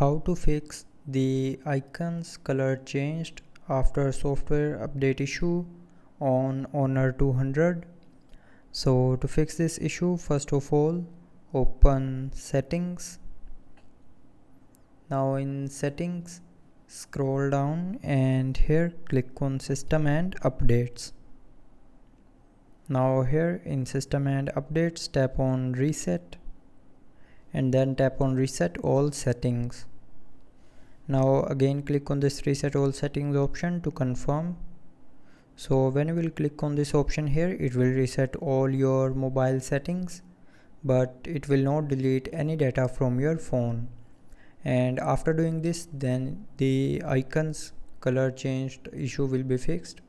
How to fix the icons color changed after software update issue on Honor 200. So to fix this issue, first of all, open settings. Now in settings, scroll down and here click on system and updates. Now here in system and updates, tap on reset and then tap on reset all settings. Now again click on this reset all settings option to confirm. So when you will click on this option here, it will reset all your mobile settings, but it will not delete any data from your phone. And after doing this, then the icons color changed issue will be fixed.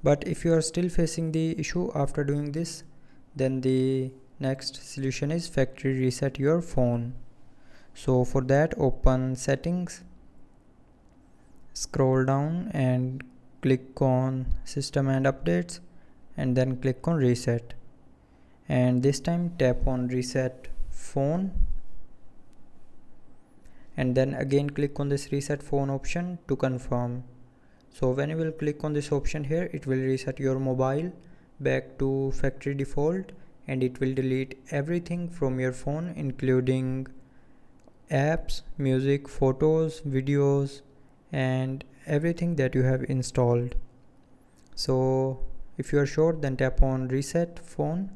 But if you are still facing the issue after doing this, then the next solution is factory reset your phone. So for that, open settings, scroll down and click on system and updates and then click on reset, and this time tap on reset phone and then again click on this reset phone option to confirm. So when you will click on this option here, it will reset your mobile back to factory default and it will delete everything from your phone, including apps, music, photos, videos, and everything that you have installed. So if you are sure, then tap on reset phone,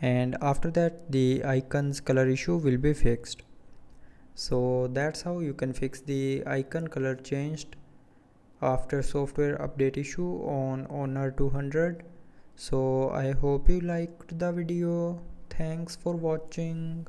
and after that the icons color issue will be fixed. So that's how you can fix the icon color changed after software update issue on Honor 200. So I hope you liked the video. Thanks for watching.